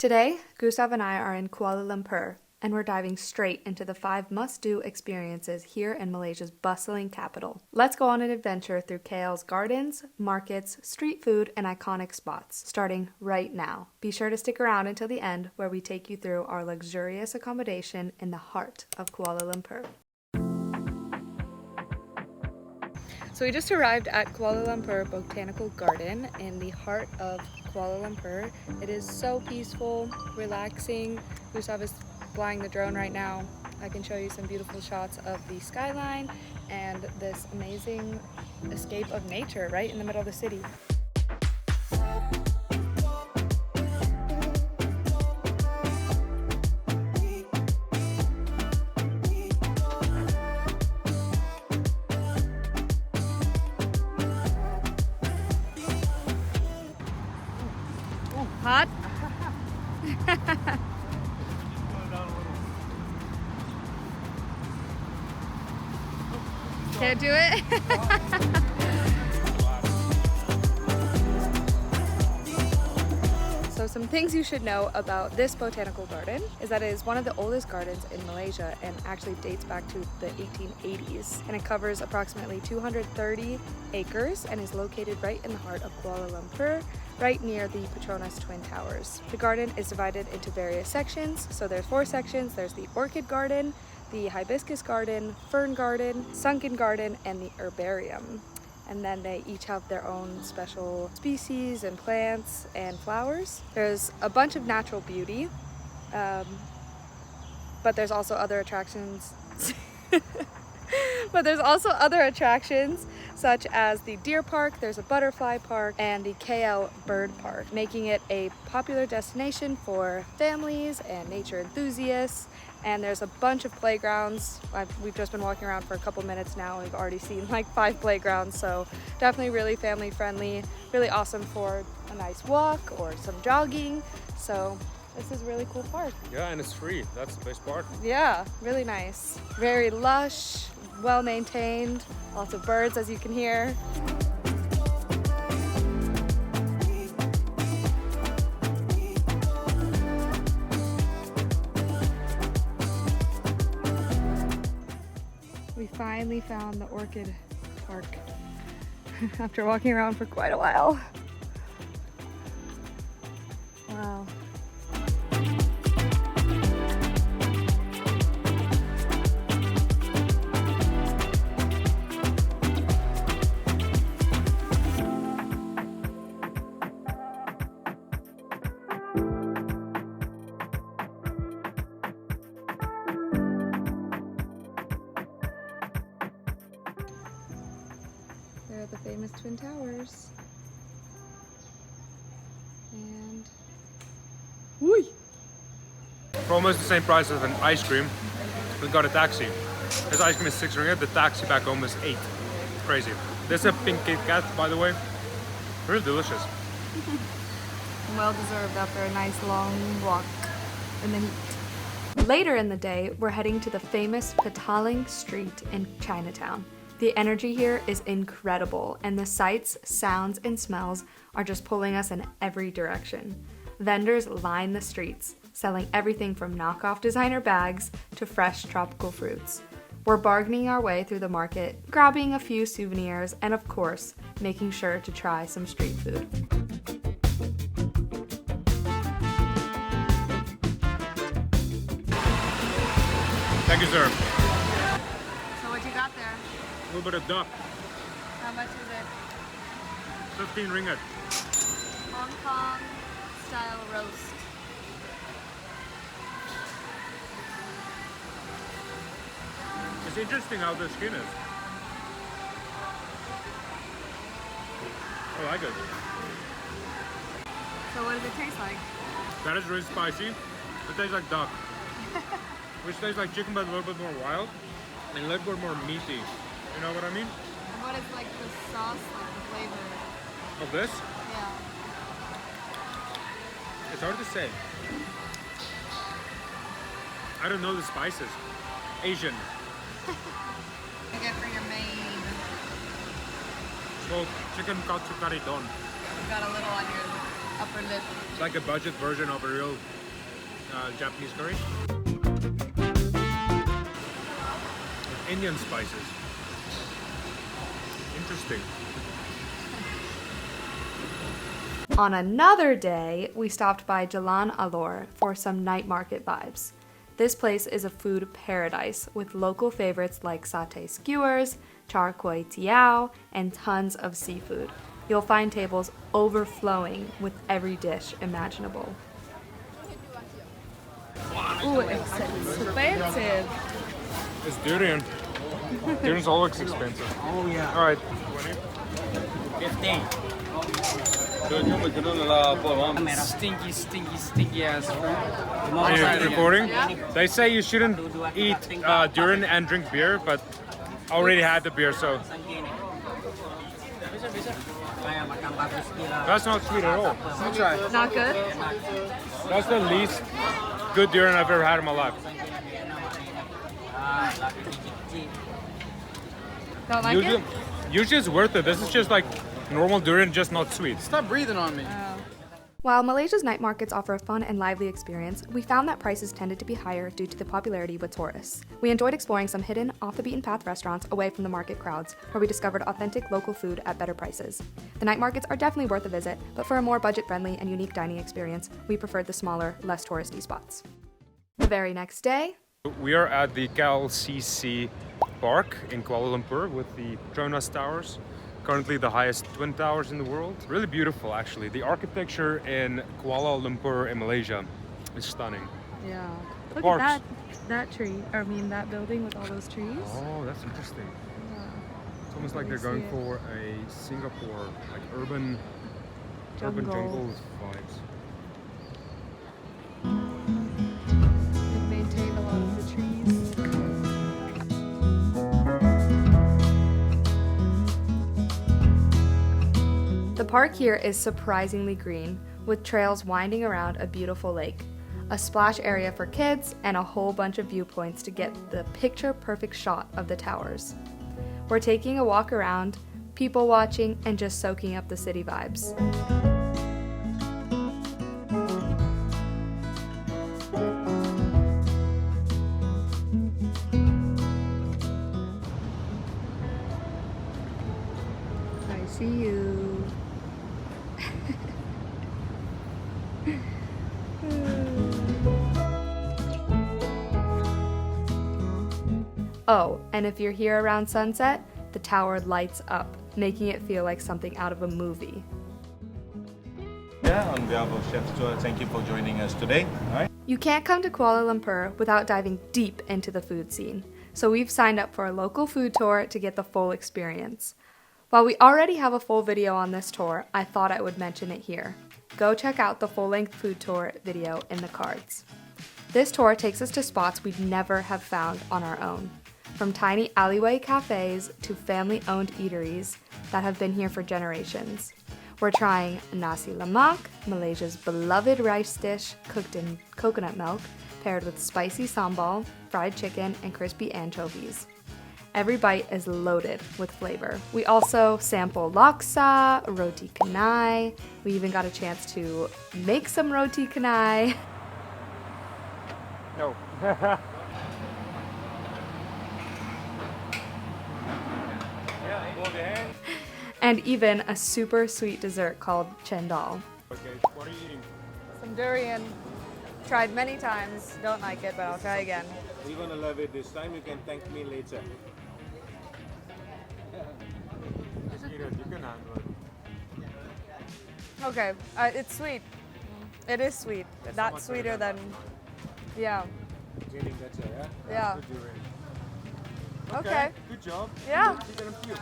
Today, Gustav and I are in Kuala Lumpur, and we're diving straight into the 5 must-do experiences here in Malaysia's bustling capital. Let's go on an adventure through KL's gardens, markets, street food, and iconic spots, starting right now. Be sure to stick around until the end, where we take you through our luxurious accommodation in the heart of Kuala Lumpur. So we just arrived at Kuala Lumpur Botanical Garden in the heart of Kuala Lumpur. It is so peaceful, relaxing. Gustav is flying the drone right now. I can show you some beautiful shots of the skyline and this amazing escape of nature right in the middle of the city. Hot? Can't do it? So some things you should know about this botanical garden is that it is one of the oldest gardens in Malaysia and actually dates back to the 1880s. And it covers approximately 230 acres and is located right in the heart of Kuala Lumpur, right near the Tronas Towers. The garden is divided into various sections. So there's 4 sections. There's the orchid garden, the hibiscus garden, fern garden, sunken garden, and the herbarium. And then they each have their own special species and plants and flowers. There's a bunch of natural beauty, but there's also other attractions. Such as the deer park, there's a butterfly park, and the KL bird park, making it a popular destination for families and nature enthusiasts. And there's a bunch of playgrounds. We've just been walking around for a couple minutes now. We've already seen like 5 playgrounds, so definitely really family friendly, really awesome for a nice walk or some jogging. So this is a really cool park. Yeah, and it's free. That's the best part. Yeah, really nice. Very lush, well maintained, lots of birds as you can hear. We finally found the orchid park after walking around for quite a while. Wow. There are the famous Twin Towers. And... Whee! For almost the same price as an ice cream, we got a taxi. This ice cream is 6 ringgit, the taxi back home is 8. Crazy. This is a pink Kit Kat, by the way. Really delicious. Well deserved after a nice long walk in the heat. Later in the day, we're heading to the famous Petaling street in Chinatown. The energy here is incredible, and the sights, sounds, and smells are just pulling us in every direction. Vendors line the streets, selling everything from knockoff designer bags to fresh tropical fruits. We're bargaining our way through the market, grabbing a few souvenirs, and of course, making sure to try some street food. Thank you, sir. So what you got there? A little bit of duck. How much is it? 15 ringgit. Hong Kong style roast. It's interesting how the skin is. I like it. So what does it taste like? That is really spicy. It tastes like duck. Which tastes like chicken but a little bit more wild and a little bit more meaty. You know what I mean? And what is like the sauce, like the flavor? Of this? Yeah. It's hard to say. I don't know the spices. Asian. You get for your main. It's called chicken katsu kari don. You got a little on your upper lip. It's like a budget version of a real Japanese curry. With Indian spices. Interesting. On another day, we stopped by Jalan Alor for some night market vibes. This place is a food paradise with local favorites like satay skewers, char kway teow, and tons of seafood. You'll find tables overflowing with every dish imaginable. Ooh, it's expensive. It's durian. Durian's always expensive. Oh yeah. Alright. 15. Stinky ass food. Are you recording? They say you shouldn't eat durian and drink beer, but I already had the beer, so that's not sweet at all. I'll try. Not good? That's the least good durian I've ever had in my life. Don't like it? Usually it's worth it. This is just like normal durian, just not sweet. Stop breathing on me. While Malaysia's night markets offer a fun and lively experience, we found that prices tended to be higher due to the popularity with tourists. We enjoyed exploring some hidden, off-the-beaten-path restaurants away from the market crowds, where we discovered authentic local food at better prices. The night markets are definitely worth a visit, but for a more budget-friendly and unique dining experience, we preferred the smaller, less touristy spots. The very next day, We are at the KLCC Park in Kuala Lumpur with the Tronas Towers. Currently the highest twin towers in the world. Really beautiful, actually. The architecture in Kuala Lumpur in Malaysia is stunning. yeah, The look parks. at that tree. I mean, that building with all those trees. Oh, that's interesting. Yeah. It's almost like Let they're me going see it. for a Singapore, like urban Jungle. jungles vibes. They've maintained a lot of the trees. The park here is surprisingly green, with trails winding around a beautiful lake, a splash area for kids, and a whole bunch of viewpoints to get the picture-perfect shot of the towers. We're taking a walk around, people watching, and just soaking up the city vibes. I see you. Oh, and if you're here around sunset, the tower lights up, making it feel like something out of a movie. Yeah, on behalf of Chef Stuart, thank you for joining us today. All right. You can't come to Kuala Lumpur without diving deep into the food scene, so we've signed up for a local food tour to get the full experience. While we already have a full video on this tour, I thought I would mention it here. Go check out the full-length food tour video in the cards. This tour takes us to spots we'd never have found on our own. From tiny alleyway cafes to family-owned eateries that have been here for generations. We're trying nasi lemak, Malaysia's beloved rice dish cooked in coconut milk, paired with spicy sambal, fried chicken, and crispy anchovies. Every bite is loaded with flavor. We also sample laksa, roti canai. We even got a chance to make some roti canai. No. And even a super sweet dessert called chendol. Okay, what are you eating? Some durian. Tried many times, don't like it, but I'll try again. You're gonna love it this time. You can thank me later. Eat it, you can handle it. Okay, it's sweet. It is sweet. That's sweeter than, yeah. Getting better, yeah? Yeah. Good durian. Okay. Good job. Yeah. You're gonna puke.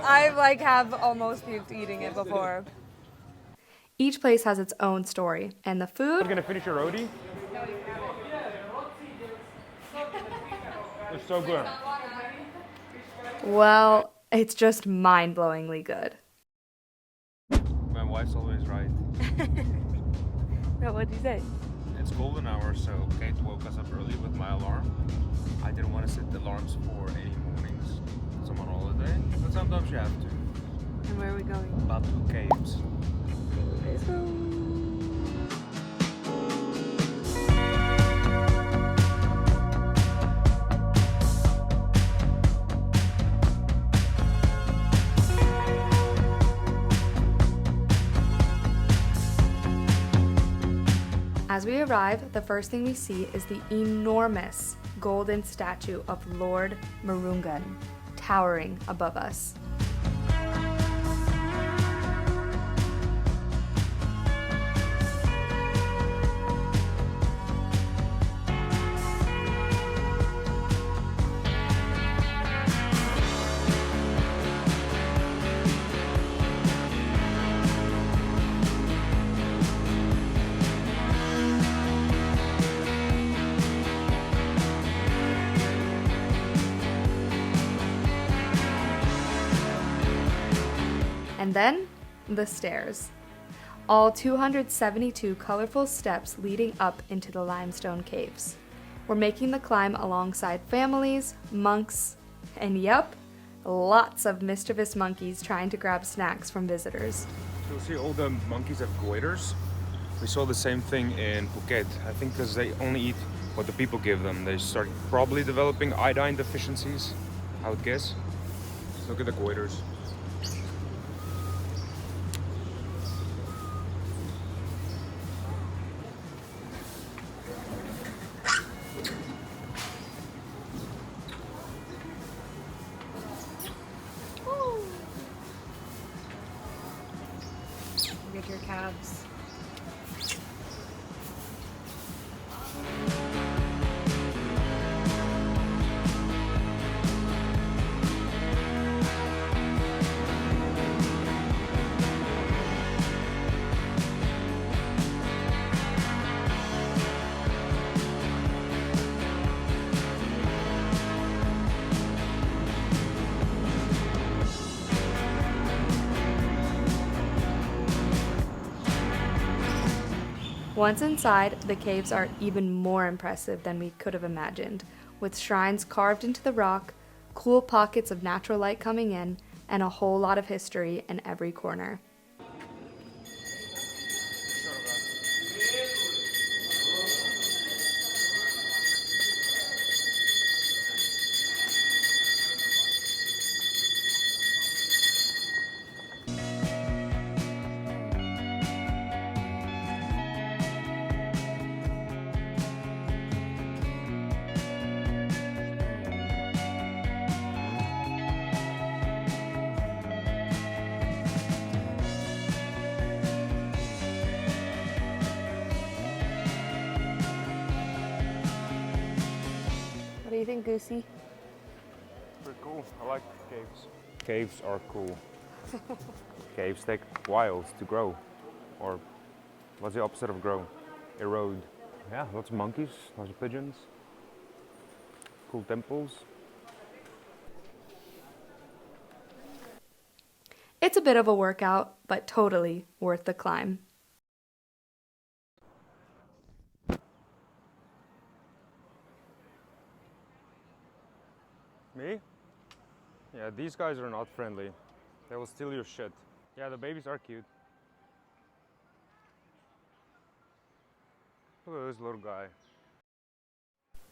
I have almost puked eating it before. Each place has its own story, and the You're food, gonna finish your roti? It's so good. well, it's just mind-blowingly good. My wife's always right. No, what'd you say? It's golden hour, so Kate woke us up early with my alarm. I didn't want to set the alarms for any mornings because I'm on holiday, but sometimes you have to. And where are we going? Batu Caves. Let's go. As we arrive, the first thing we see is the enormous golden statue of Lord Marungan, towering above us. And then, the stairs. All 272 colorful steps leading up into the Limestone Caves. We're making the climb alongside families, monks, and yep, lots of mischievous monkeys trying to grab snacks from visitors. You'll see all the monkeys have goiters. We saw the same thing in Phuket. I think because they only eat what the people give them. They start probably developing iodine deficiencies, I would guess. Look at the goiters. Get your calves. Once inside, the caves are even more impressive than we could have imagined, with shrines carved into the rock, cool pockets of natural light coming in, and a whole lot of history in every corner. What do you think, Goosey? Pretty cool. I like caves. Caves are cool. Caves take whiles to grow. Or what's the opposite of grow? Erode. Yeah, lots of monkeys, lots of pigeons. Cool temples. It's a bit of a workout, but totally worth the climb. Me? Yeah, these guys are not friendly. They will steal your shit. Yeah, the babies are cute. Look at this little guy.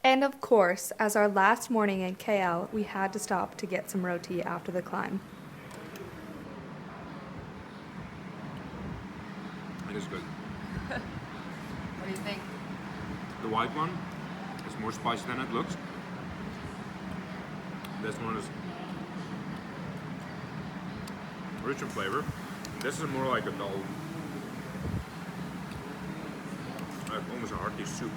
And of course, as our last morning in KL, we had to stop to get some roti after the climb. It is good. What do you think? The white one is more spicy than it looks. This one is rich in flavor. This is more like a dull, like almost a hearty soup.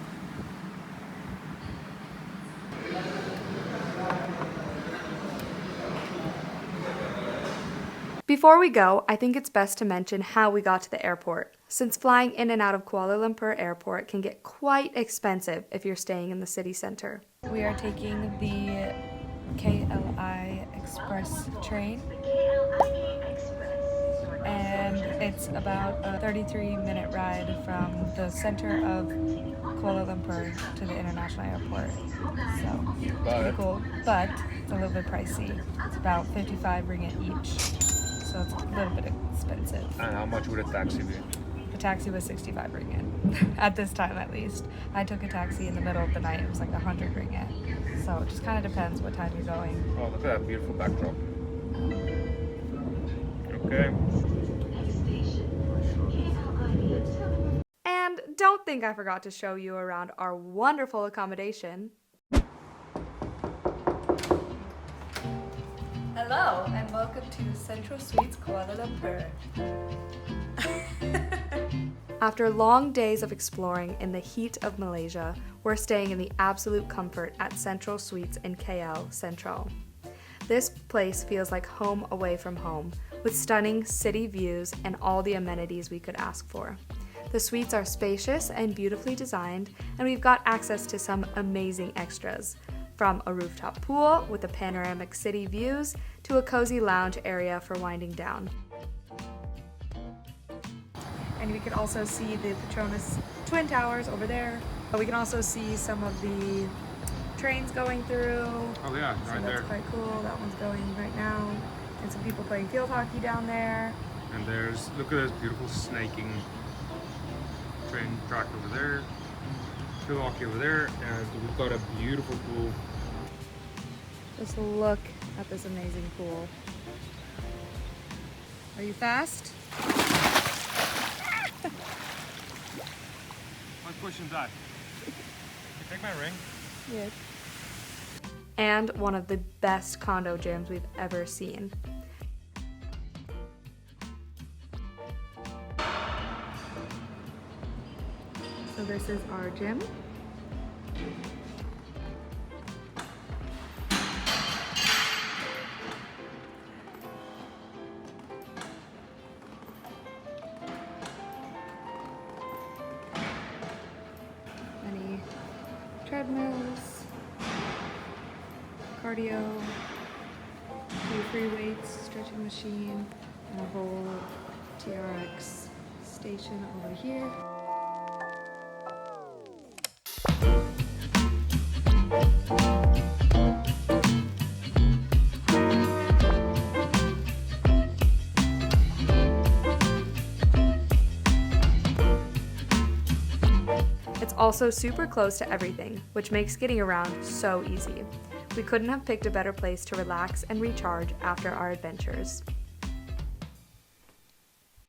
Before we go, I think it's best to mention how we got to the airport, since flying in and out of Kuala Lumpur Airport can get quite expensive if you're staying in the city center. We are taking the KLI Express train, and it's about a 33-minute ride from the center of Kuala Lumpur to the international airport. So it's pretty cool, but it's a little bit pricey. It's about 55 ringgit each, so it's a little bit expensive. And how much would a taxi be? The taxi was 65 ringgit, at this time at least. I took a taxi in the middle of the night, it was like 100 ringgit. So it just kind of depends what time you're going. Oh, look at that beautiful backdrop. Okay. And don't think I forgot to show you around our wonderful accommodation. Hello and welcome to Sentral Suites Kuala Lumpur. After long days of exploring in the heat of Malaysia, we're staying in the absolute comfort at Sentral Suites in KL Sentral. This place feels like home away from home, with stunning city views and all the amenities we could ask for. The suites are spacious and beautifully designed, and we've got access to some amazing extras, from a rooftop pool with the panoramic city views to a cozy lounge area for winding down. And we can also see the Tronas Twin Towers over there. But we can also see some of the trains going through. Oh yeah, So right that's there. quite cool. That one's going right now. And some people playing field hockey down there. And there's, look at this beautiful snaking train track over there. Field hockey over there, and we've got a beautiful pool. Just look at this amazing pool. Are you fast? What question's that? You take my ring? Yes. And one of the best condo gyms we've ever seen. So this is our gym. Many treadmills, cardio, few free weights, stretching machine, and a whole TRX station over here. It's also super close to everything, which makes getting around so easy. We couldn't have picked a better place to relax and recharge after our adventures.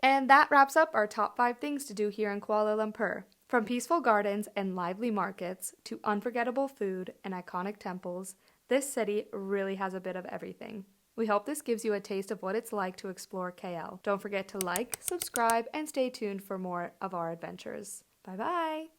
And that wraps up our top 5 things to do here in Kuala Lumpur. From peaceful gardens and lively markets to unforgettable food and iconic temples, this city really has a bit of everything. We hope this gives you a taste of what it's like to explore KL. Don't forget to like, subscribe, and stay tuned for more of our adventures. Bye bye!